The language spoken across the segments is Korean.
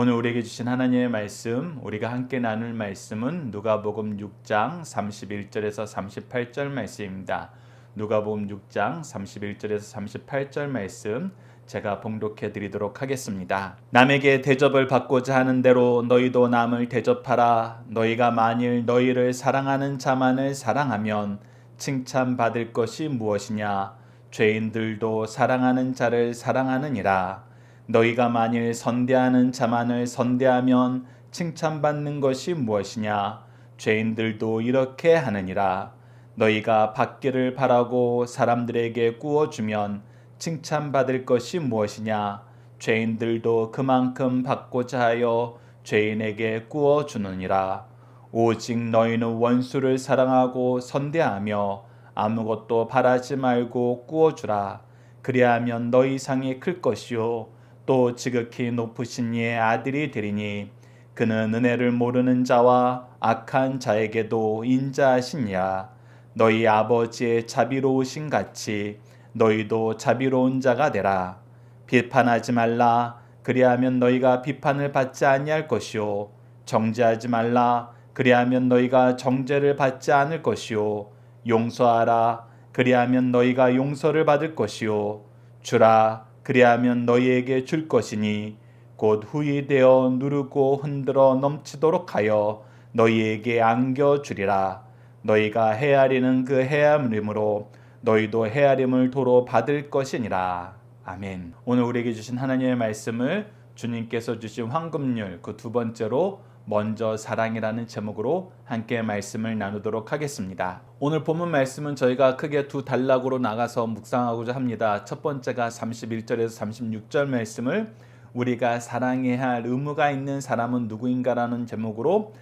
오늘 우리에게 주신 하나님의 말씀, 우리가 함께 나눌 말씀은 누가복음 6장 31절에서 38절 말씀입니다. 누가복음 6장 31절에서 38절 말씀 제가 봉독해 드리도록 하겠습니다. 남에게 대접을 받고자 하는 대로 너희도 남을 대접하라. 너희가 만일 너희를 사랑하는 자만을 사랑하면 칭찬받을 것이 무엇이냐? 죄인들도 사랑하는 자를 사랑하느니라. 너희가 만일 선대하는 자만을 선대하면 칭찬받는 것이 무엇이냐? 죄인들도 이렇게 하느니라. 너희가 받기를 바라고 사람들에게 구워주면 칭찬받을 것이 무엇이냐? 죄인들도 그만큼 받고자 하여 죄인에게 구워주느니라. 오직 너희는 원수를 사랑하고 선대하며 아무것도 바라지 말고 구워주라. 그리하면 너희 상이 클 것이요 또 지극히 높으신 이의 아들이 되리니 그는 은혜를 모르는 자와 악한 자에게도 인자하시니라. 너희 아버지의 자비로우신 같이 너희도 자비로운 자가 되라. 비판하지 말라. 그리하면 너희가 비판을 받지 아니할 것이요 정죄하지 말라. 그리하면 너희가 정죄를 받지 않을 것이요 용서하라. 그리하면 너희가 용서를 받을 것이요 주라. 그리하면 너희에게 줄 것이니 곧 후히 되어 누르고 흔들어 넘치도록 하여 너희에게 안겨주리라. 너희가 헤아리는 그 헤아림으로 너희도 헤아림을 도로 받을 것이니라. 아멘. 오늘 우리에게 주신 하나님의 말씀을 주님께서 주신 황금률 그 두 번째로 먼저 사랑이라는 제목으로 함께 말씀을 나누도록 하겠습니다. 오늘 본문 말씀은 저희가 크게 두 단락으로 나가서 묵상하고자 합니다. 첫 번째가 31절에서 36절 말씀을 우리가 사랑해야 할 의무가 있는 사람은 누구인가라는 제목으로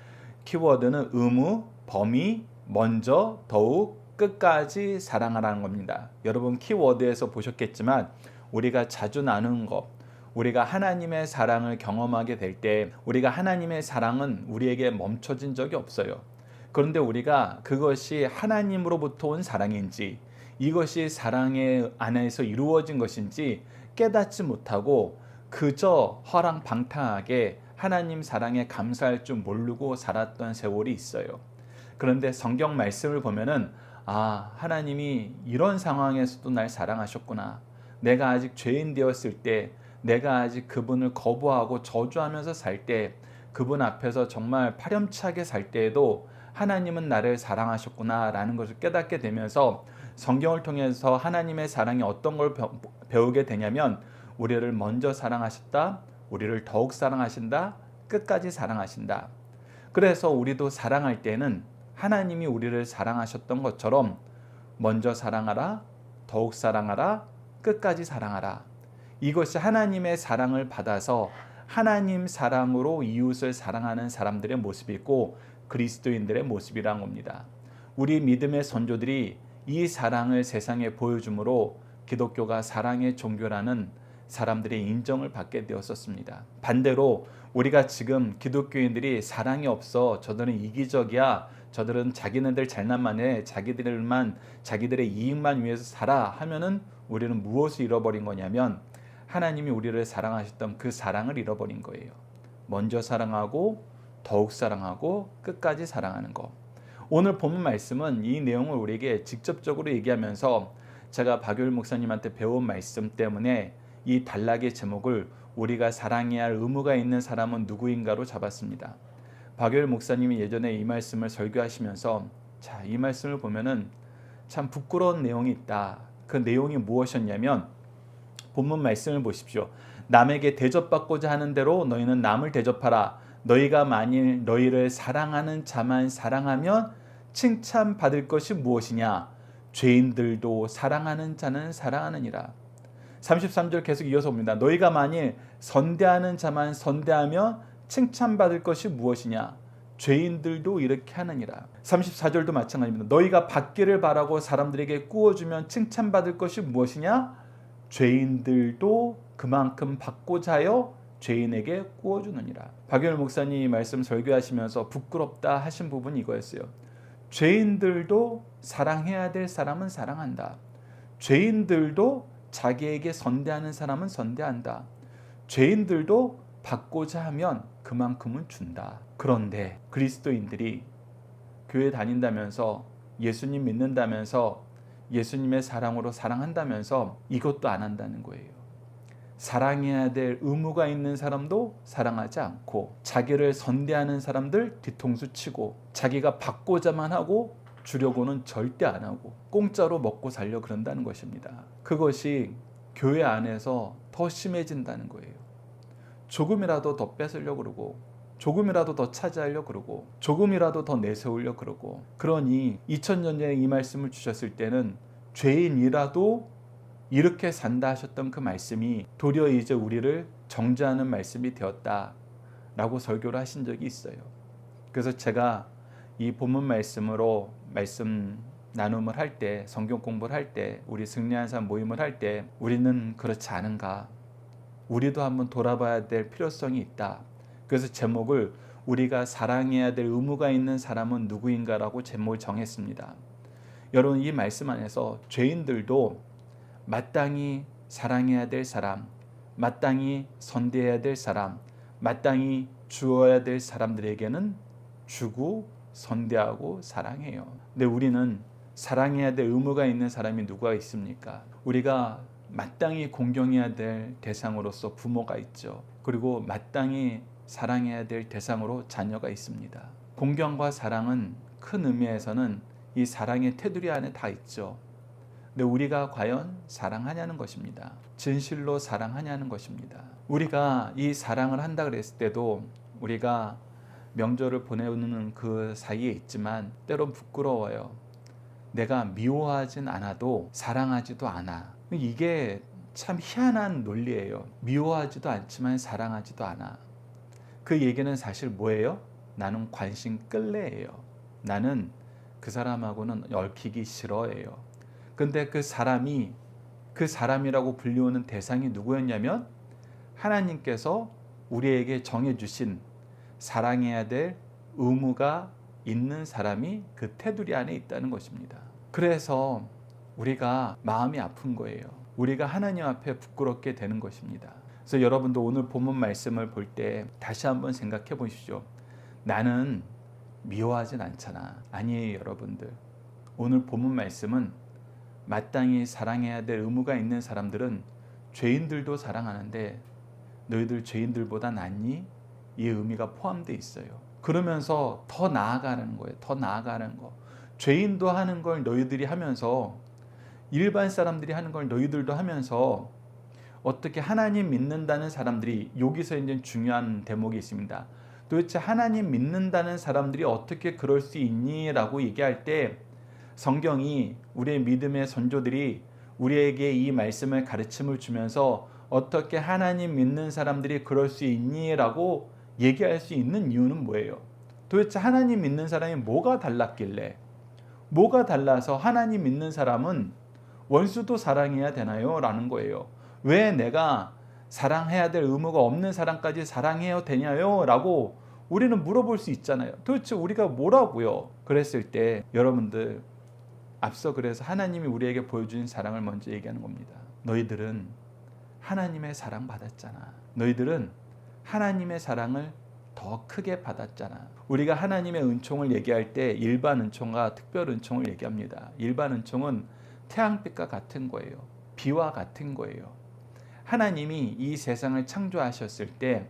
키워드는 의무, 범위, 먼저, 더욱, 끝까지 사랑하라는 겁니다. 여러분 키워드에서 보셨겠지만 우리가 자주 나누는 것, 우리가 하나님의 사랑을 경험하게 될 때 우리가 하나님의 사랑은 우리에게 멈춰진 적이 없어요. 그런데 우리가 그것이 하나님으로부터 온 사랑인지 이것이 사랑의 안에서 이루어진 것인지 깨닫지 못하고 그저 허랑방탕하게 하나님 사랑에 감사할 줄 모르고 살았던 세월이 있어요. 그런데 성경 말씀을 보면은 하나님이 이런 상황에서도 날 사랑하셨구나. 내가 아직 죄인 되었을 때 내가 아직 그분을 거부하고 저주하면서 살 때 그분 앞에서 정말 파렴치하게 살 때에도 하나님은 나를 사랑하셨구나 라는 것을 깨닫게 되면서 성경을 통해서 하나님의 사랑이 어떤 걸 배우게 되냐면 우리를 먼저 사랑하셨다, 우리를 더욱 사랑하신다, 끝까지 사랑하신다. 그래서 우리도 사랑할 때는 하나님이 우리를 사랑하셨던 것처럼 먼저 사랑하라, 더욱 사랑하라, 끝까지 사랑하라. 이것이 하나님의 사랑을 받아서 하나님 사랑으로 이웃을 사랑하는 사람들의 모습이고 그리스도인들의 모습이란 겁니다. 우리 믿음의 선조들이 이 사랑을 세상에 보여줌으로 기독교가 사랑의 종교라는 사람들의 인정을 받게 되었었습니다. 반대로 우리가 지금 기독교인들이 사랑이 없어 저들은 이기적이야, 저들은 자기네들 잘난만 해, 자기들의 이익만 위해서 살아 하면은 우리는 무엇을 잃어버린 거냐면 하나님이 우리를 사랑하셨던 그 사랑을 잃어버린 거예요. 먼저 사랑하고 더욱 사랑하고 끝까지 사랑하는 것. 오늘 본문 말씀은 이 내용을 우리에게 직접적으로 얘기하면서 제가 박효일 목사님한테 배운 말씀 때문에 이 단락의 제목을 우리가 사랑해야 할 의무가 있는 사람은 누구인가로 잡았습니다. 박효일 목사님이 예전에 이 말씀을 설교하시면서 이 말씀을 보면은 참 부끄러운 내용이 있다. 그 내용이 무엇이었냐면 본문 말씀을 보십시오. 남에게 대접받고자 하는 대로 너희는 남을 대접하라. 너희가 만일 너희를 사랑하는 자만 사랑하면 칭찬받을 것이 무엇이냐? 죄인들도 사랑하는 자는 사랑하느니라. 33절 계속 이어서 봅니다. 너희가 만일 선대하는 자만 선대하면 칭찬받을 것이 무엇이냐? 죄인들도 이렇게 하느니라. 34절도 마찬가지입니다. 너희가 받기를 바라고 사람들에게 구워주면 칭찬받을 것이 무엇이냐? 죄인들도 그만큼 받고자 하여 죄인에게 구워주느니라. 박효일 목사님이 말씀 설교하시면서 부끄럽다 하신 부분이 이거였어요. 죄인들도 사랑해야 될 사람은 사랑한다. 죄인들도 자기에게 선대하는 사람은 선대한다. 죄인들도 받고자 하면 그만큼은 준다. 그런데 그리스도인들이 교회 다닌다면서 예수님 믿는다면서 예수님의 사랑으로 사랑한다면서 이것도 안 한다는 거예요. 사랑해야 될 의무가 있는 사람도 사랑하지 않고 자기를 선대하는 사람들 뒤통수 치고 자기가 받고자만 하고 주려고는 절대 안 하고 공짜로 먹고 살려 그런다는 것입니다. 그것이 교회 안에서 더 심해진다는 거예요. 조금이라도 더 뺏으려고 그러고 조금이라도 더 차지하려고 그러고 조금이라도 더 내세우려고 그러고 그러니 2000년 전에 이 말씀을 주셨을 때는 죄인이라도 이렇게 산다 하셨던 그 말씀이 도리어 이제 우리를 정죄하는 말씀이 되었다라고 설교를 하신 적이 있어요. 그래서 제가 이 본문 말씀으로 말씀 나눔을 할 때, 성경 공부를 할 때, 우리 승리한 삶 모임을 할 때 우리는 그렇지 않은가? 우리도 한번 돌아봐야 될 필요성이 있다. 그래서 제목을 우리가 사랑해야 될 의무가 있는 사람은 누구인가라고 제목을 정했습니다. 여러분 이 말씀 안에서 죄인들도 마땅히 사랑해야 될 사람, 마땅히 선대해야 될 사람, 마땅히 주어야 될 사람들에게는 주고 선대하고 사랑해요. 근데 우리는 사랑해야 될 의무가 있는 사람이 누가 있습니까? 우리가 마땅히 공경해야 될 대상으로서 부모가 있죠. 그리고 마땅히 사랑해야 될 대상으로 자녀가 있습니다. 공경과 사랑은 큰 의미에서는 이 사랑의 테두리 안에 다 있죠. 근데 우리가 과연 사랑하냐는 것입니다. 진실로 사랑하냐는 것입니다. 우리가 이 사랑을 한다 그랬을 때도 우리가 명절을 보내는 그 사이에 있지만 때론 부끄러워요. 내가 미워하진 않아도 사랑하지도 않아. 이게 참 희한한 논리예요. 미워하지도 않지만 사랑하지도 않아. 그 얘기는 사실 뭐예요? 나는 관심 끌래예요. 나는 그 사람하고는 얽히기 싫어예요. 근데 그 사람이 그 사람이라고 불리우는 대상이 누구였냐면 하나님께서 우리에게 정해주신 사랑해야 될 의무가 있는 사람이 그 테두리 안에 있다는 것입니다. 그래서 우리가 마음이 아픈 거예요. 우리가 하나님 앞에 부끄럽게 되는 것입니다. 그래서 여러분도 오늘 본문 말씀을 볼 때 다시 한번 생각해 보십시오. 나는 미워하진 않잖아. 아니에요, 여러분들. 오늘 본문 말씀은 마땅히 사랑해야 될 의무가 있는 사람들은 죄인들도 사랑하는데 너희들 죄인들보다 낫니? 이 의미가 포함되어 있어요. 그러면서 더 나아가는 거예요. 더 나아가는 거. 죄인도 하는 걸 너희들이 하면서 일반 사람들이 하는 걸 너희들도 하면서 어떻게 하나님 믿는다는 사람들이 여기서 이제 중요한 대목이 있습니다. 도대체 하나님 믿는다는 사람들이 어떻게 그럴 수 있니? 라고 얘기할 때 성경이 우리의 믿음의 선조들이 우리에게 이 말씀을 가르침을 주면서 어떻게 하나님 믿는 사람들이 그럴 수 있니? 라고 얘기할 수 있는 이유는 뭐예요? 도대체 하나님 믿는 사람이 뭐가 달랐길래 뭐가 달라서 하나님 믿는 사람은 원수도 사랑해야 되나요? 라는 거예요. 왜 내가 사랑해야 될 의무가 없는 사람까지 사랑해야 되냐요? 라고 우리는 물어볼 수 있잖아요. 도대체 우리가 뭐라고요? 그랬을 때 여러분들 앞서 그래서 하나님이 우리에게 보여준 사랑을 먼저 얘기하는 겁니다. 너희들은 하나님의 사랑 받았잖아. 너희들은 하나님의 사랑을 더 크게 받았잖아. 우리가 하나님의 은총을 얘기할 때 일반 은총과 특별 은총을 얘기합니다. 일반 은총은 태양빛과 같은 거예요. 비와 같은 거예요. 하나님이 이 세상을 창조하셨을 때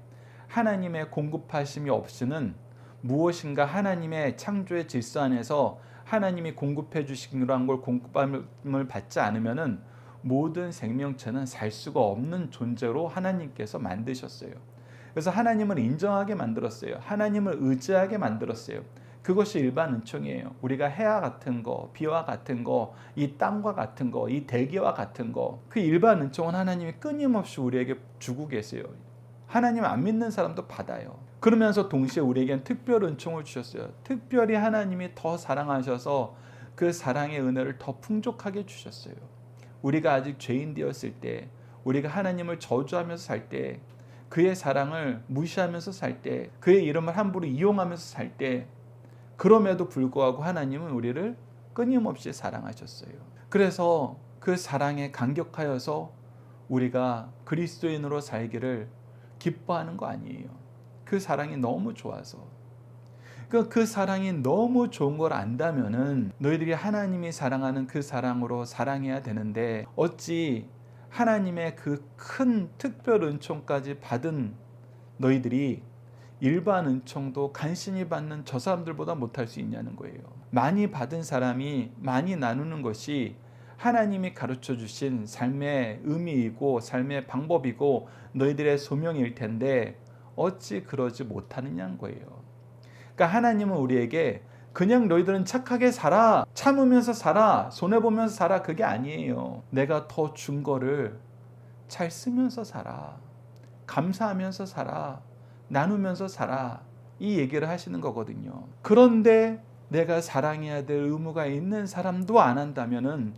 하나님의 공급하심이 없이는 무엇인가 하나님의 창조의 질서 안에서 하나님이 공급해 주신 그런 걸 공급함을 받지 않으면은 모든 생명체는 살 수가 없는 존재로 하나님께서 만드셨어요. 그래서 하나님을 인정하게 만들었어요. 하나님을 의지하게 만들었어요. 그것이 일반 은총이에요. 우리가 해와 같은 거, 비와 같은 거, 이 땅과 같은 거, 이 대기와 같은 거, 그 일반 은총은 하나님이 끊임없이 우리에게 주고 계세요. 하나님 안 믿는 사람도 받아요. 그러면서 동시에 우리에겐 특별 은총을 주셨어요. 특별히 하나님이 더 사랑하셔서 그 사랑의 은혜를 더 풍족하게 주셨어요. 우리가 아직 죄인 되었을 때, 우리가 하나님을 저주하면서 살 때, 그의 사랑을 무시하면서 살 때, 그의 이름을 함부로 이용하면서 살 때, 그럼에도 불구하고 하나님은 우리를 끊임없이 사랑하셨어요. 그래서 그 사랑에 감격하여서 우리가 그리스도인으로 살기를 기뻐하는 거 아니에요. 그 사랑이 너무 좋아서. 그 사랑이 너무 좋은 걸 안다면은 너희들이 하나님이 사랑하는 그 사랑으로 사랑해야 되는데 어찌 하나님의 그 큰 특별 은총까지 받은 너희들이 일반 은총도 간신히 받는 저 사람들보다 못할 수 있냐는 거예요. 많이 받은 사람이 많이 나누는 것이 하나님이 가르쳐 주신 삶의 의미이고 삶의 방법이고 너희들의 소명일 텐데 어찌 그러지 못하느냐는 거예요. 그러니까 하나님은 우리에게 그냥 너희들은 착하게 살아, 참으면서 살아, 손해보면서 살아, 그게 아니에요. 내가 더 준 거를 잘 쓰면서 살아, 감사하면서 살아, 나누면서 살아, 이 얘기를 하시는 거거든요. 그런데 내가 사랑해야 될 의무가 있는 사람도 안 한다면은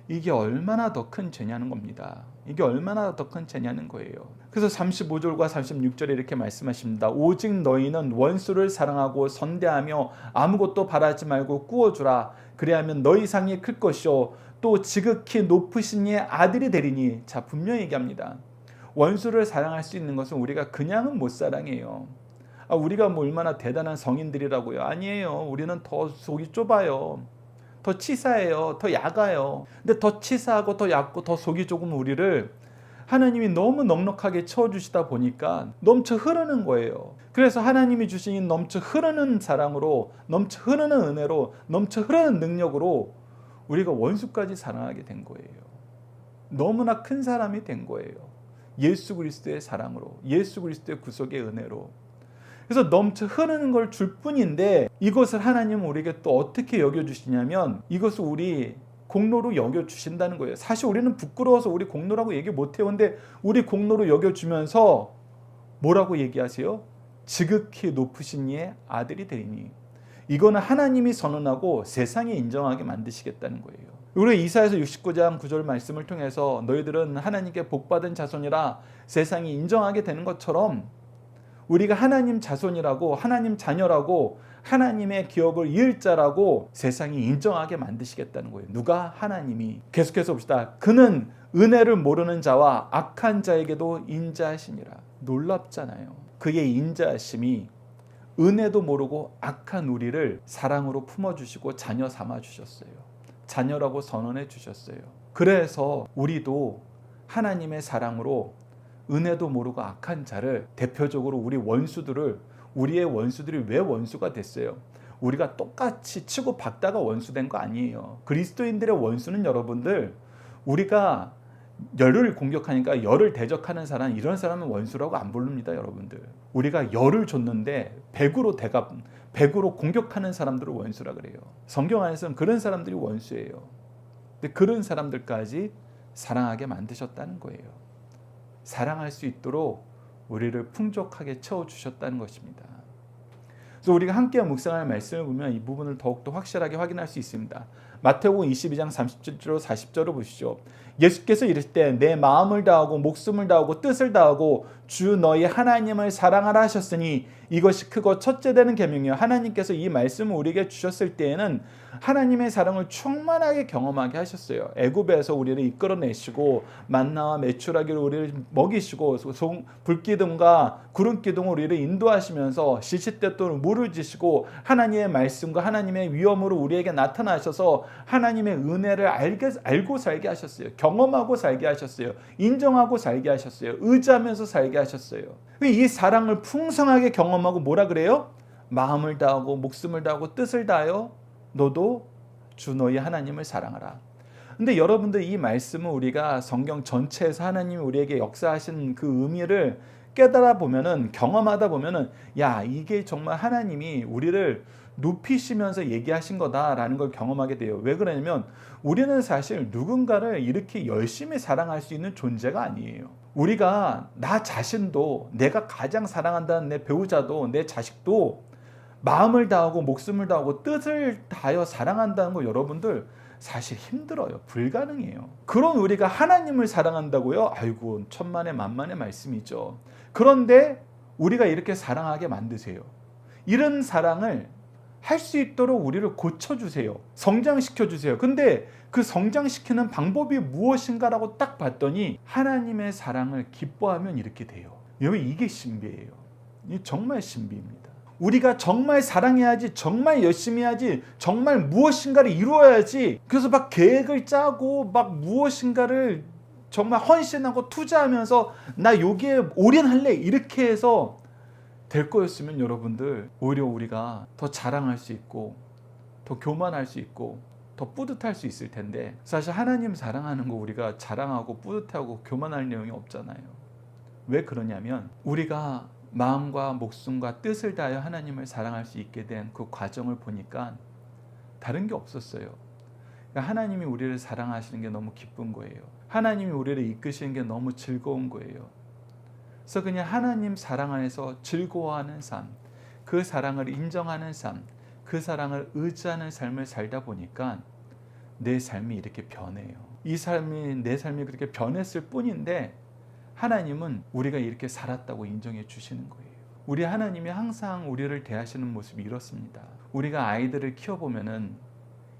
이게 얼마나 더 큰 죄냐는 겁니다. 이게 얼마나 더 큰 죄냐는 거예요. 그래서 35절과 36절에 이렇게 말씀하십니다. 오직 너희는 원수를 사랑하고 선대하며 아무것도 바라지 말고 꾸어주라. 그래야면 너희 상이 클 것이요 또 지극히 높으신 이의 아들이 되리니. 자, 분명히 얘기합니다. 원수를 사랑할 수 있는 것은 우리가 그냥은 못 사랑해요. 우리가 뭐 얼마나 대단한 성인들이라고요? 아니에요. 우리는 더 속이 좁아요. 더 치사해요. 더 얕아요. 근데 더 치사하고 더 얕고 더 속이 좁은 우리를 하나님이 너무 넉넉하게 채워주시다 보니까 넘쳐 흐르는 거예요. 그래서 하나님이 주신 넘쳐 흐르는 사랑으로, 넘쳐 흐르는 은혜로, 넘쳐 흐르는 능력으로 우리가 원수까지 사랑하게 된 거예요. 너무나 큰 사람이 된 거예요. 예수 그리스도의 사랑으로, 예수 그리스도의 구속의 은혜로. 그래서 넘쳐 흐르는 걸 줄 뿐인데 이것을 하나님은 우리에게 또 어떻게 여겨주시냐면 이것을 우리 공로로 여겨주신다는 거예요. 사실 우리는 부끄러워서 우리 공로라고 얘기 못해요. 근데 우리 공로로 여겨주면서 뭐라고 얘기하세요? 지극히 높으신 이의 아들이 되리니. 이거는 하나님이 선언하고 세상이 인정하게 만드시겠다는 거예요. 우리 이사야서 69장 9절 말씀을 통해서 너희들은 하나님께 복받은 자손이라 세상이 인정하게 되는 것처럼 우리가 하나님 자손이라고, 하나님 자녀라고, 하나님의 기업을 이을 자라고 세상이 인정하게 만드시겠다는 거예요. 누가? 하나님이. 계속해서 봅시다. 그는 은혜를 모르는 자와 악한 자에게도 인자하시니라. 놀랍잖아요. 그의 인자하심이 은혜도 모르고 악한 우리를 사랑으로 품어주시고 자녀 삼아주셨어요. 자녀라고 선언해 주셨어요. 그래서 우리도 하나님의 사랑으로 은혜도 모르고 악한 자를, 대표적으로 우리 원수들을, 우리의 원수들이 왜 원수가 됐어요? 우리가 똑같이 치고 박다가 원수된 거 아니에요. 그리스도인들의 원수는 여러분들, 우리가 열을 공격하니까 열을 대적하는 사람, 이런 사람은 원수라고 안 부릅니다. 여러분들, 우리가 열을 줬는데 100으로 공격하는 사람들을 원수라 그래요. 성경 안에서는 그런 사람들이 원수예요. 근데 그런 사람들까지 사랑하게 만드셨다는 거예요. 사랑할 수 있도록 우리를 풍족하게 채워주셨다는 것입니다. 그래서 우리가 함께 묵상할 말씀을 보면 이 부분을 더욱더 확실하게 확인할 수 있습니다. 마태복음 22장 37절 40절을 보시죠. 예수께서 이르실 때 내 마음을 다하고 목숨을 다하고 뜻을 다하고 주 너희 하나님을 사랑하라 하셨으니 이것이 크고 첫째 되는 계명이요. 하나님께서 이 말씀을 우리에게 주셨을 때에는 하나님의 사랑을 충만하게 경험하게 하셨어요. 애굽에서 우리를 이끌어내시고 만나와 메추라기로 우리를 먹이시고 불기둥과 구름기둥으로 우리를 인도하시면서 시시때때로 물을 주시고 하나님의 말씀과 하나님의 위엄으로 우리에게 나타나셔서 하나님의 은혜를 알고 살게 하셨어요. 경험하고 살게 하셨어요. 인정하고 살게 하셨어요. 의지하면서 살게 하셨어요. 이 사랑을 풍성하게 경험하고 뭐라 그래요? 마음을 다하고 목숨을 다하고 뜻을 다하여 너도 주 너희 하나님을 사랑하라. 근데 여러분들, 이 말씀은 우리가 성경 전체에서 하나님이 우리에게 역사하신 그 의미를 깨달아 보면은, 경험하다 보면은, 야, 이게 정말 하나님이 우리를 높이시면서 얘기하신 거다라는 걸 경험하게 돼요. 왜 그러냐면 우리는 사실 누군가를 이렇게 열심히 사랑할 수 있는 존재가 아니에요. 우리가 나 자신도, 내가 가장 사랑한다는 내 배우자도, 내 자식도 마음을 다하고 목숨을 다하고 뜻을 다하여 사랑한다는 거 여러분들 사실 힘들어요. 불가능해요. 그런 우리가 하나님을 사랑한다고요? 아이고, 천만의 만만의 말씀이죠. 그런데 우리가 이렇게 사랑하게 만드세요. 이런 사랑을 할 수 있도록 우리를 고쳐주세요. 성장시켜주세요. 근데 그 성장시키는 방법이 무엇인가라고 딱 봤더니 하나님의 사랑을 기뻐하면 이렇게 돼요. 여러분 이게 신비예요. 이 정말 신비입니다. 우리가 정말 사랑해야지, 정말 열심히 해야지, 정말 무엇인가를 이루어야지. 그래서 막 계획을 짜고 막 무엇인가를 정말 헌신하고 투자하면서 나 여기에 올인할래 이렇게 해서 될 거였으면 여러분들 오히려 우리가 더 자랑할 수 있고 더 교만할 수 있고 더 뿌듯할 수 있을 텐데, 사실 하나님 사랑하는 거 우리가 자랑하고 뿌듯하고 교만할 내용이 없잖아요. 왜 그러냐면 우리가 마음과 목숨과 뜻을 다하여 하나님을 사랑할 수 있게 된 그 과정을 보니까 다른 게 없었어요. 그러니까 하나님이 우리를 사랑하시는 게 너무 기쁜 거예요. 하나님이 우리를 이끄시는 게 너무 즐거운 거예요. 그래서 그냥 하나님 사랑 안에서 즐거워하는 삶, 그 사랑을 인정하는 삶, 그 사랑을 의지하는 삶을 살다 보니까 내 삶이 이렇게 변해요. 내 삶이 그렇게 변했을 뿐인데 하나님은 우리가 이렇게 살았다고 인정해 주시는 거예요. 우리 하나님이 항상 우리를 대하시는 모습이 이렇습니다. 우리가 아이들을 키워보면은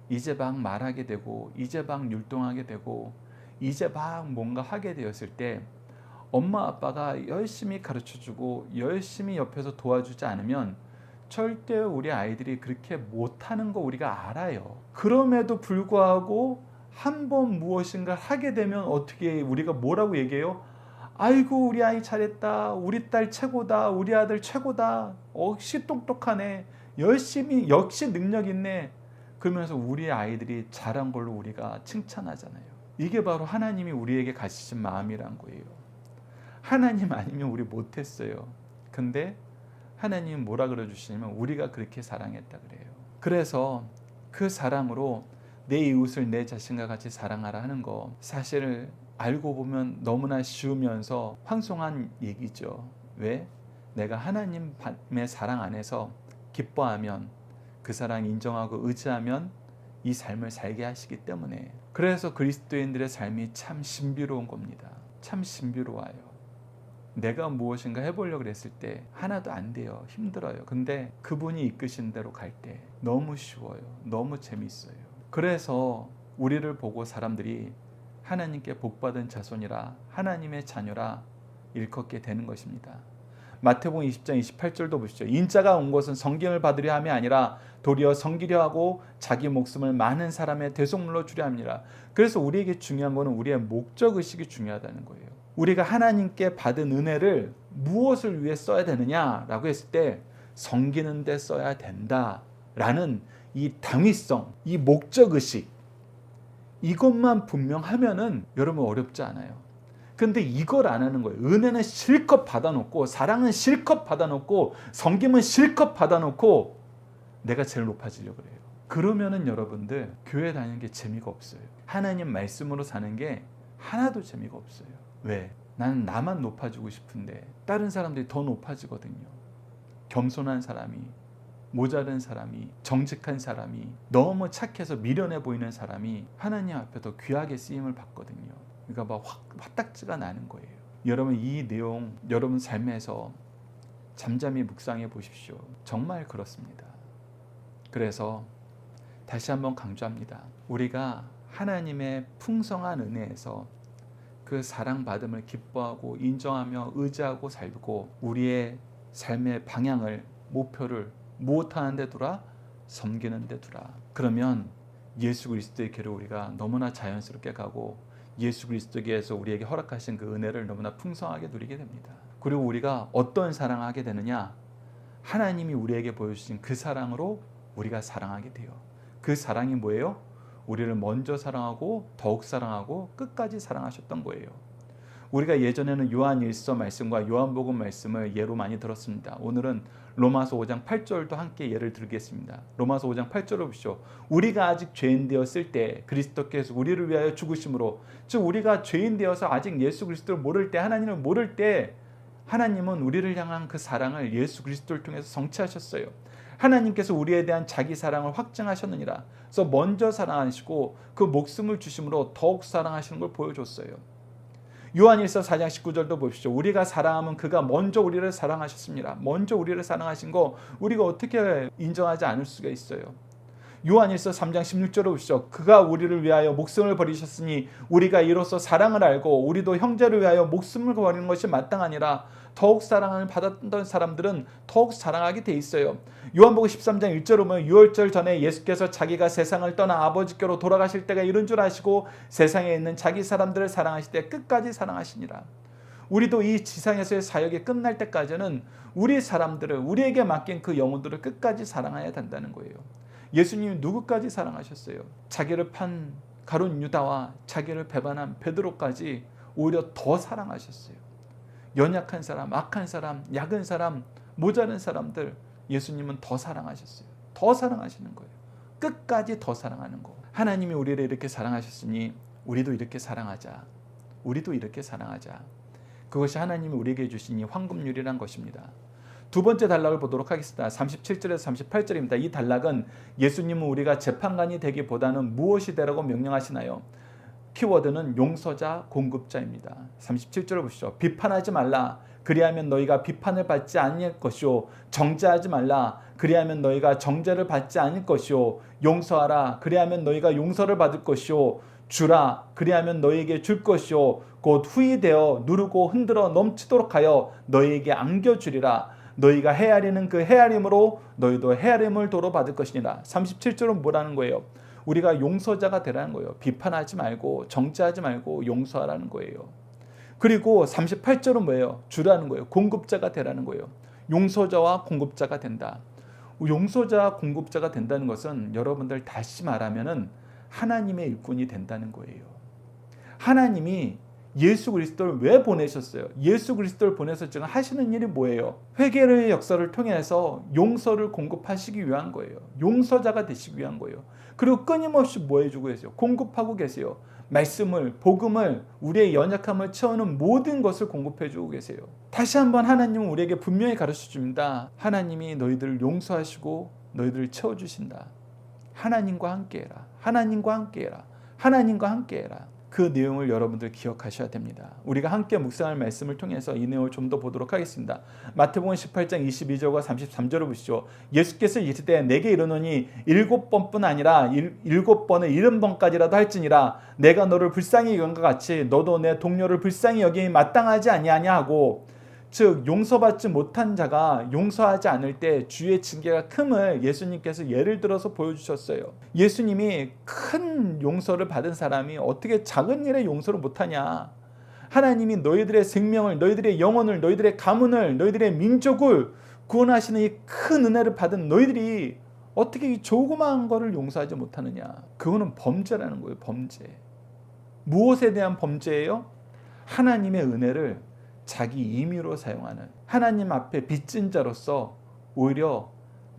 이제 막 말하게 되고 이제 막 율동하게 되고 이제 막 뭔가 하게 되었을 때 엄마 아빠가 열심히 가르쳐주고 열심히 옆에서 도와주지 않으면 절대 우리 아이들이 그렇게 못하는 거 우리가 알아요. 그럼에도 불구하고 한번 무엇인가 하게 되면 어떻게 우리가 뭐라고 얘기해요? 아이고 우리 아이 잘했다, 우리 딸 최고다, 우리 아들 최고다, 역시 똑똑하네, 열심히 역시 능력 있네, 그러면서 우리 아이들이 잘한 걸로 우리가 칭찬하잖아요. 이게 바로 하나님이 우리에게 가지신 마음이란 거예요. 하나님 아니면 우리 못했어요. 근데 하나님은 뭐라 그러주시냐면 우리가 그렇게 사랑했다 그래요. 그래서 그 사랑으로 내 이웃을 내 자신과 같이 사랑하라 하는 거, 사실 알고 보면 너무나 쉬우면서 황송한 얘기죠. 왜? 내가 하나님의 사랑 안에서 기뻐하면, 그 사랑 인정하고 의지하면 이 삶을 살게 하시기 때문에. 그래서 그리스도인들의 삶이 참 신비로운 겁니다. 참 신비로워요. 내가 무엇인가 해보려고 했을 때 하나도 안 돼요. 힘들어요. 근데 그분이 이끄신 대로 갈 때 너무 쉬워요. 너무 재밌어요. 그래서 우리를 보고 사람들이 하나님께 복받은 자손이라, 하나님의 자녀라 일컫게 되는 것입니다. 마태복음 20장 28절도 보시죠. 인자가 온 것은 성경을 받으려 함이 아니라 도리어 섬기려 하고 자기 목숨을 많은 사람의 대속물로 주려 함이라. 그래서 우리에게 중요한 것은 우리의 목적의식이 중요하다는 거예요. 우리가 하나님께 받은 은혜를 무엇을 위해 써야 되느냐라고 했을 때 섬기는 데 써야 된다라는 이 당위성, 이 목적의식, 이것만 분명하면은 여러분 어렵지 않아요. 근데 이걸 안 하는 거예요. 은혜는 실컷 받아놓고, 사랑은 실컷 받아놓고, 섬김은 실컷 받아놓고 내가 제일 높아지려고 그래요. 그러면은 여러분들 교회 다니는 게 재미가 없어요. 하나님 말씀으로 사는 게 하나도 재미가 없어요. 왜? 나는 나만 높아지고 싶은데 다른 사람들이 더 높아지거든요. 겸손한 사람이, 모자른 사람이, 정직한 사람이, 너무 착해서 미련해 보이는 사람이 하나님 앞에 더 귀하게 쓰임을 받거든요. 그러니까 막 화딱지가 나는 거예요. 여러분 이 내용 여러분 삶에서 잠잠히 묵상해 보십시오. 정말 그렇습니다. 그래서 다시 한번 강조합니다. 우리가 하나님의 풍성한 은혜에서 그 사랑받음을 기뻐하고 인정하며 의지하고 살고 우리의 삶의 방향을, 목표를 무엇하는 데 두라? 섬기는 데 두라. 그러면 예수 그리스도의 길을 우리가 너무나 자연스럽게 가고 예수 그리스도께서 우리에게 허락하신 그 은혜를 너무나 풍성하게 누리게 됩니다. 그리고 우리가 어떤 사랑을 하게 되느냐? 하나님이 우리에게 보여주신 그 사랑으로 우리가 사랑하게 돼요. 그 사랑이 뭐예요? 우리를 먼저 사랑하고 더욱 사랑하고 끝까지 사랑하셨던 거예요. 우리가 예전에는 요한일서 말씀과 요한복음 말씀을 예로 많이 들었습니다. 오늘은 로마서 5장 8절도 함께 예를 들겠습니다. 로마서 5장 8절을 보시죠. 우리가 아직 죄인 되었을 때 그리스도께서 우리를 위하여 죽으심으로, 즉 우리가 죄인 되어서 아직 예수 그리스도를 모를 때, 하나님을 모를 때 하나님은 우리를 향한 그 사랑을 예수 그리스도를 통해서 성취하셨어요. 하나님께서 우리에 대한 자기 사랑을 확증하셨느니라. 그래서 먼저 사랑하시고 그 목숨을 주심으로 더욱 사랑하시는 걸 보여줬어요. 요한일서 4장 19절도 보십시오. 우리가 사랑하면 그가 먼저 우리를 사랑하셨습니다. 먼저 우리를 사랑하신 거 우리가 어떻게 인정하지 않을 수가 있어요. 요한일서 3장 16절을 보시죠. 그가 우리를 위하여 목숨을 버리셨으니 우리가 이로써 사랑을 알고 우리도 형제를 위하여 목숨을 버리는 것이 마땅하니라. 더욱 사랑을 받았던 사람들은 더욱 사랑하게 돼 있어요. 요한복음 13장 1절을 보면 유월절 전에 예수께서 자기가 세상을 떠나 아버지께로 돌아가실 때가 이른 줄 아시고 세상에 있는 자기 사람들을 사랑하실 때 끝까지 사랑하시니라. 우리도 이 지상에서의 사역이 끝날 때까지는 우리 사람들을, 우리에게 맡긴 그 영혼들을 끝까지 사랑해야 된다는 거예요. 예수님이 누구까지 사랑하셨어요? 자기를 판 가룟 유다와 자기를 배반한 베드로까지 오히려 더 사랑하셨어요. 연약한 사람, 악한 사람, 약은 사람, 모자른 사람들 예수님은 더 사랑하셨어요. 더 사랑하시는 거예요. 끝까지 더 사랑하는 거. 하나님이 우리를 이렇게 사랑하셨으니 우리도 이렇게 사랑하자. 우리도 이렇게 사랑하자. 그것이 하나님이 우리에게 주신 이 황금률이란 것입니다. 두 번째 단락을 보도록 하겠습니다. 37절에서 38절입니다. 이 단락은 예수님은 우리가 재판관이 되기보다는 무엇이 되라고 명령하시나요? 키워드는 용서자, 공급자입니다. 37절을 보시죠. 비판하지 말라. 그리하면 너희가 비판을 받지 않을 것이요. 정죄하지 말라. 그리하면 너희가 정죄를 받지 않을 것이요. 용서하라. 그리하면 너희가 용서를 받을 것이요. 주라. 그리하면 너희에게 줄 것이요. 곧 후이되어 누르고 흔들어 넘치도록 하여 너희에게 안겨주리라. 너희가 헤아리는 그 헤아림으로 너희도 헤아림을 도로 받을 것이니라. 37절은 뭐라는 거예요? 우리가 용서자가 되라는 거예요. 비판하지 말고 정죄하지 말고 용서하라는 거예요. 그리고 38절은 뭐예요? 주라는 거예요. 공급자가 되라는 거예요. 용서자와 공급자가 된다. 용서자, 공급자가 된다는 것은 여러분들 다시 말하면은 하나님의 일꾼이 된다는 거예요. 하나님이 예수 그리스도를 왜 보내셨어요? 예수 그리스도를 보내서 지금 하시는 일이 뭐예요? 회개의 역사를 통해서 용서를 공급하시기 위한 거예요. 용서자가 되시기 위한 거예요. 그리고 끊임없이 뭐 해주고 계세요? 공급하고 계세요. 말씀을, 복음을, 우리의 연약함을 채우는 모든 것을 공급해주고 계세요. 다시 한번 하나님은 우리에게 분명히 가르쳐줍니다. 하나님이 너희들을 용서하시고 너희들을 채워주신다. 하나님과 함께해라. 하나님과 함께해라. 하나님과 함께해라. 그 내용을 여러분들 기억하셔야 됩니다. 우리가 함께 묵상할 말씀을 통해서 이 내용을 좀 더 보도록 하겠습니다. 마태복음 18장 22절과 33절을 보시죠. 예수께서 이르시되 내게 이르노니 7번뿐 아니라 7번의 70번까지라도 할지니라. 내가 너를 불쌍히 여긴 것 같이 너도 내 동료를 불쌍히 여김이 마땅하지 아니하냐 하고, 즉 용서받지 못한 자가 용서하지 않을 때 주의 징계가 큼을 예수님께서 예를 들어서 보여주셨어요. 예수님이 큰 용서를 받은 사람이 어떻게 작은 일에 용서를 못하냐. 하나님이 너희들의 생명을, 너희들의 영혼을, 너희들의 가문을, 너희들의 민족을 구원하시는 이 큰 은혜를 받은 너희들이 어떻게 이 조그마한 거를 용서하지 못하느냐. 그거는 범죄라는 거예요. 범죄. 무엇에 대한 범죄예요? 하나님의 은혜를 자기 임의로 사용하는, 하나님 앞에 빚진 자로서 오히려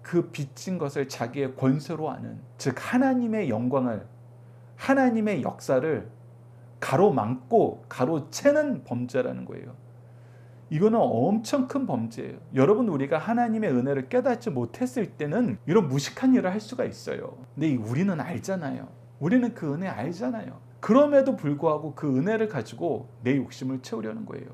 그 빚진 것을 자기의 권세로 하는, 즉 하나님의 영광을, 하나님의 역사를 가로막고 가로채는 범죄라는 거예요. 이거는 엄청 큰 범죄예요. 여러분, 우리가 하나님의 은혜를 깨닫지 못했을 때는 이런 무식한 일을 할 수가 있어요. 근데 우리는 알잖아요. 우리는 그 은혜 알잖아요. 그럼에도 불구하고 그 은혜를 가지고 내 욕심을 채우려는 거예요.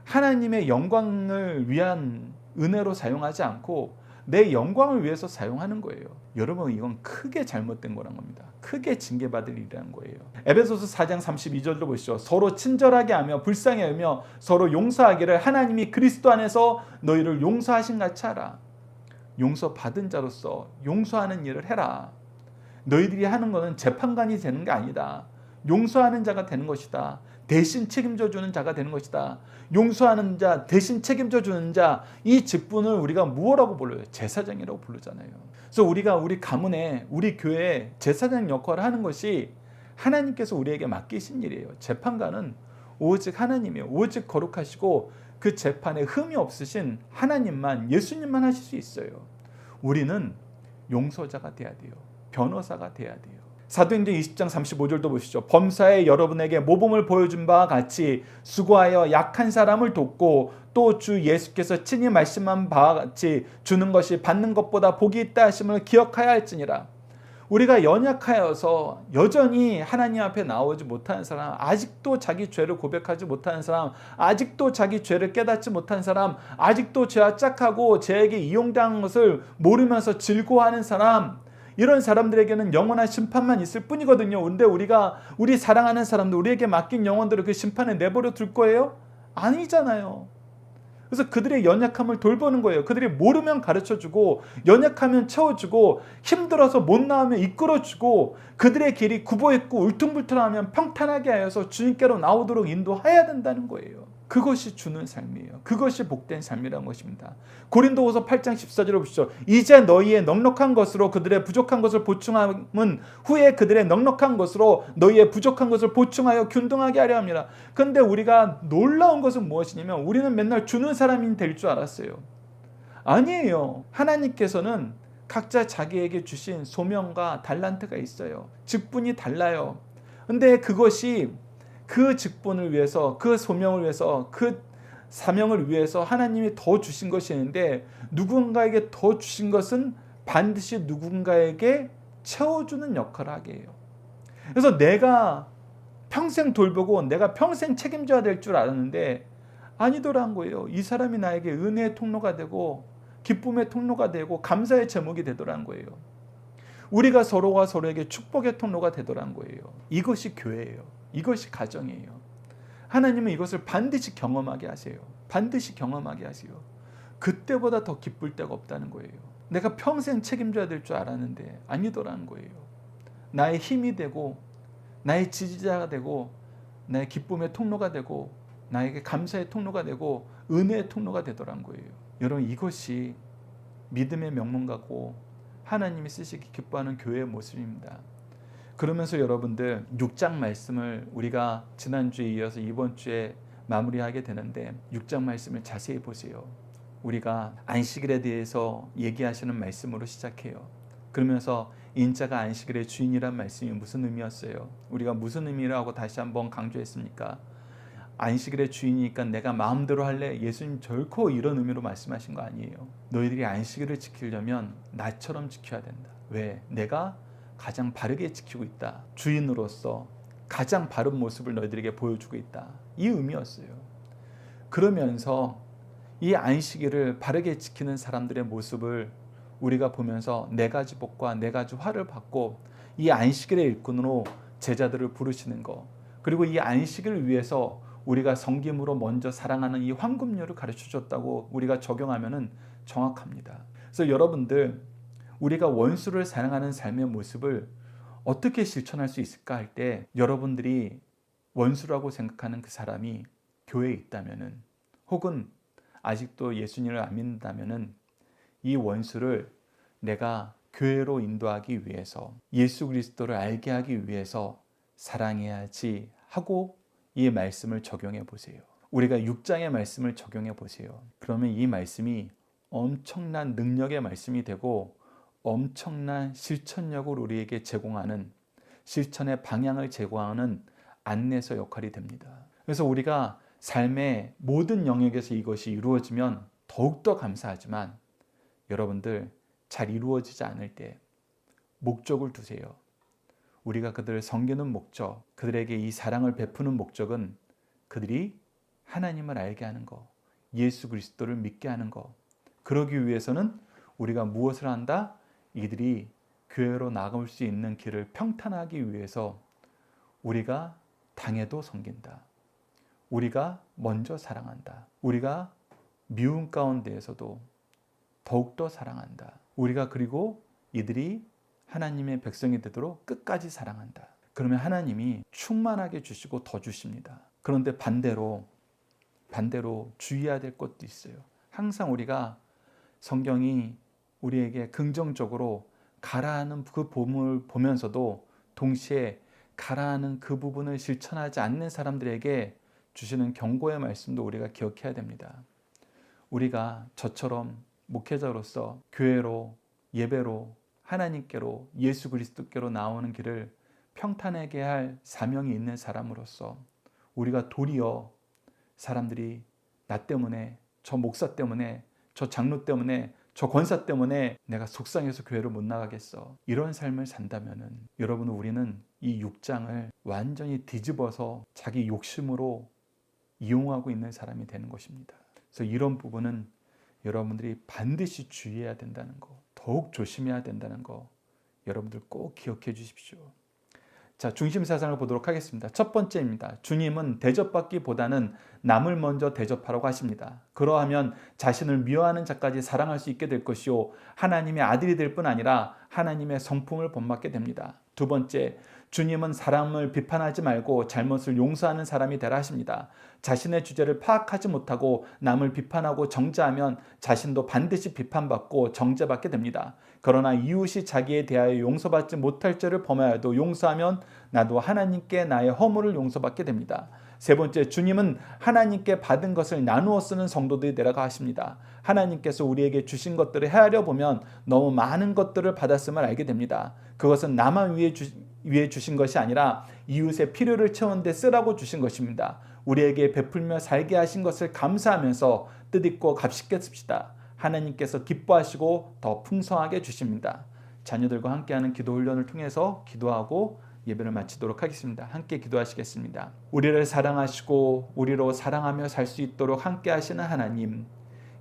하나님의 영광을 위한 은혜로 사용하지 않고 내 영광을 위해서 사용하는 거예요. 여러분, 이건 크게 잘못된 거란 겁니다. 크게 징계받을 일이라는 거예요. 에베소서 4장 32절도 보시죠. 서로 친절하게 하며 불쌍히 하며 서로 용서하기를 하나님이 그리스도 안에서 너희를 용서하신 같이 하라. 용서받은 자로서 용서하는 일을 해라. 너희들이 하는 것은 재판관이 되는 게 아니다. 용서하는 자가 되는 것이다. 대신 책임져 주는 자가 되는 것이다. 용서하는 자, 대신 책임져 주는 자, 이 직분을 우리가 무엇라고 불러요? 제사장이라고 부르잖아요. 그래서 우리가 우리 가문에, 우리 교회에 제사장 역할을 하는 것이 하나님께서 우리에게 맡기신 일이에요. 재판관은 오직 하나님이에요. 오직 거룩하시고 그 재판에 흠이 없으신 하나님만, 예수님만 하실 수 있어요. 우리는 용서자가 돼야 돼요. 변호사가 돼야 돼요. 사도행전 20장 35절도 보시죠. 범사에 여러분에게 모범을 보여준 바와 같이 수고하여 약한 사람을 돕고 또 주 예수께서 친히 말씀한 바와 같이 주는 것이 받는 것보다 복이 있다 하심을 기억하여야 할지니라. 우리가 연약하여서 여전히 하나님 앞에 나오지 못하는 사람, 아직도 자기 죄를 고백하지 못하는 사람, 아직도 자기 죄를 깨닫지 못한 사람, 아직도 죄와 짝하고 죄에게 이용당한 것을 모르면서 즐거워하는 사람, 이런 사람들에게는 영원한 심판만 있을 뿐이거든요. 근데 우리 사랑하는 사람들, 우리에게 맡긴 영혼들을 그 심판에 내버려 둘 거예요? 아니잖아요. 그래서 그들의 연약함을 돌보는 거예요. 그들이 모르면 가르쳐주고, 연약하면 채워주고, 힘들어서 못 나오면 이끌어주고, 그들의 길이 굽어있고 울퉁불퉁하면 평탄하게 하여서 주님께로 나오도록 인도해야 된다는 거예요. 그것이 주는 삶이에요. 그것이 복된 삶이라는 것입니다. 고린도후서 8장 14절을 보시죠. 이제 너희의 넉넉한 것으로 그들의 부족한 것을 보충함은 후에 그들의 넉넉한 것으로 너희의 부족한 것을 보충하여 균등하게 하려 합니다. 그런데 우리가 놀라운 것은 무엇이냐면 우리는 맨날 주는 사람이 될 줄 알았어요. 아니에요. 하나님께서는 각자 자기에게 주신 소명과 달란트가 있어요. 직분이 달라요. 근데 그것이 그 직분을 위해서, 그 소명을 위해서, 그 사명을 위해서 하나님이 더 주신 것이 있는데, 누군가에게 더 주신 것은 반드시 누군가에게 채워주는 역할을 하게 해요. 그래서 내가 평생 돌보고 내가 평생 책임져야 될 줄 알았는데 아니더란 거예요. 이 사람이 나에게 은혜의 통로가 되고 기쁨의 통로가 되고 감사의 제목이 되더란 거예요. 우리가 서로가 서로에게 축복의 통로가 되더란 거예요. 이것이 교회예요. 이것이 가정이에요. 하나님은 이것을 반드시 경험하게 하세요. 반드시 경험하게 하세요. 그때보다 더 기쁠 때가 없다는 거예요. 내가 평생 책임져야 될 줄 알았는데 아니더라는 거예요. 나의 힘이 되고 나의 지지자가 되고 나의 기쁨의 통로가 되고 나에게 감사의 통로가 되고 은혜의 통로가 되더란 거예요. 여러분, 이것이 믿음의 명문가고 하나님이 쓰시기 기뻐하는 교회의 모습입니다. 그러면서 여러분들 6장 말씀을 우리가 지난주에 이어서 이번 주에 마무리하게 되는데 6장 말씀을 자세히 보세요. 우리가 안식일에 대해서 얘기하시는 말씀으로 시작해요. 그러면서 인자가 안식일의 주인이란 말씀이 무슨 의미였어요? 우리가 무슨 의미라고 다시 한번 강조했습니까? 안식일의 주인이니까 내가 마음대로 할래? 예수님 결코 이런 의미로 말씀하신 거 아니에요. 너희들이 안식일을 지키려면 나처럼 지켜야 된다. 왜? 내가 가장 바르게 지키고 있다. 주인으로서 가장 바른 모습을 너희들에게 보여주고 있다. 이 의미였어요. 그러면서 이 안식일을 바르게 지키는 사람들의 모습을 우리가 보면서 네 가지 복과 네 가지 화를 받고 이 안식일의 일꾼으로 제자들을 부르시는 거, 그리고 이 안식일을 위해서 우리가 성김으로 먼저 사랑하는 이 황금률을 가르쳐 줬다고 우리가 적용하면 정확합니다. 그래서 여러분들, 우리가 원수를 사랑하는 삶의 모습을 어떻게 실천할 수 있을까 할 때, 여러분들이 원수라고 생각하는 그 사람이 교회에 있다면은, 혹은 아직도 예수님을 안 믿는다면은, 이 원수를 내가 교회로 인도하기 위해서, 예수 그리스도를 알게 하기 위해서 사랑해야지 하고 이 말씀을 적용해 보세요. 우리가 6장의 말씀을 적용해 보세요. 그러면 이 말씀이 엄청난 능력의 말씀이 되고 엄청난 실천력을 우리에게 제공하는, 실천의 방향을 제공하는 안내서 역할이 됩니다. 그래서 우리가 삶의 모든 영역에서 이것이 이루어지면 더욱더 감사하지만, 여러분들 잘 이루어지지 않을 때 목적을 두세요. 우리가 그들을 섬기는 목적, 그들에게 이 사랑을 베푸는 목적은 그들이 하나님을 알게 하는 것, 예수 그리스도를 믿게 하는 것. 그러기 위해서는 우리가 무엇을 한다? 이들이 교회로 나갈 수 있는 길을 평탄하기 위해서 우리가 당해도 섬긴다. 우리가 먼저 사랑한다. 우리가 미움 가운데에서도 더욱더 사랑한다. 우리가 그리고 이들이 하나님의 백성이 되도록 끝까지 사랑한다. 그러면 하나님이 충만하게 주시고 더 주십니다. 그런데 반대로 주의해야 될 것도 있어요. 항상 우리가 성경이 우리에게 긍정적으로 가라하는 그 부분을 보면서도 동시에 가라하는 그 부분을 실천하지 않는 사람들에게 주시는 경고의 말씀도 우리가 기억해야 됩니다. 우리가 저처럼 목회자로서 교회로, 예배로, 하나님께로, 예수 그리스도께로 나오는 길을 평탄하게 할 사명이 있는 사람으로서 우리가 도리어 사람들이 나 때문에, 저 목사 때문에, 저 장로 때문에, 저 권사 때문에 내가 속상해서 교회를 못 나가겠어, 이런 삶을 산다면은 여러분, 우리는 이 6장을 완전히 뒤집어서 자기 욕심으로 이용하고 있는 사람이 되는 것입니다. 그래서 이런 부분은 여러분들이 반드시 주의해야 된다는 거, 더욱 조심해야 된다는 거, 여러분들 꼭 기억해 주십시오. 자, 중심 사상을 보도록 하겠습니다. 첫 번째입니다. 주님은 대접받기보다는 남을 먼저 대접하라고 하십니다. 그러하면 자신을 미워하는 자까지 사랑할 수 있게 될 것이요, 하나님의 아들이 될 뿐 아니라 하나님의 성품을 본받게 됩니다. 두 번째, 주님은 사람을 비판하지 말고 잘못을 용서하는 사람이 되라 하십니다. 자신의 주제를 파악하지 못하고 남을 비판하고 정죄하면 자신도 반드시 비판받고 정죄받게 됩니다. 그러나 이웃이 자기에 대하여 용서받지 못할 죄를 범하여도 용서하면 나도 하나님께 나의 허물을 용서받게 됩니다. 세 번째, 주님은 하나님께 받은 것을 나누어 쓰는 성도들이 되라고 하십니다. 하나님께서 우리에게 주신 것들을 헤아려 보면 너무 많은 것들을 받았음을 알게 됩니다. 그것은 나만 위해 주신 것이 아니라 이웃의 필요를 채우는 데 쓰라고 주신 것입니다. 우리에게 베풀며 살게 하신 것을 감사하면서 뜻있고 값있게 씁시다. 하나님께서 기뻐하시고 더 풍성하게 주십니다. 자녀들과 함께하는 기도 훈련을 통해서 기도하고 예배를 마치도록 하겠습니다. 함께 기도하시겠습니다. 우리를 사랑하시고 우리로 사랑하며 살 수 있도록 함께 하시는 하나님,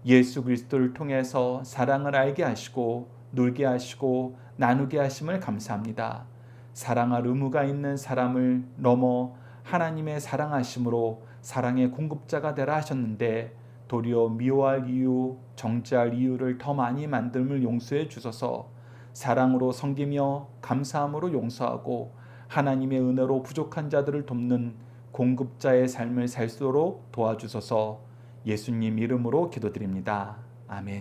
예수 그리스도를 통해서 사랑을 알게 하시고 놀게 하시고 나누게 하심을 감사합니다. 사랑할 의무가 있는 사람을 넘어 하나님의 사랑하심으로 사랑의 공급자가 되라 하셨는데, 도리어 미워할 이유, 정죄할 이유를 더 많이 만듦을 용서해 주소서. 사랑으로 섬기며 감사함으로 용서하고 하나님의 은혜로 부족한 자들을 돕는 공급자의 삶을 살도록 도와주소서. 예수님 이름으로 기도드립니다. 아멘.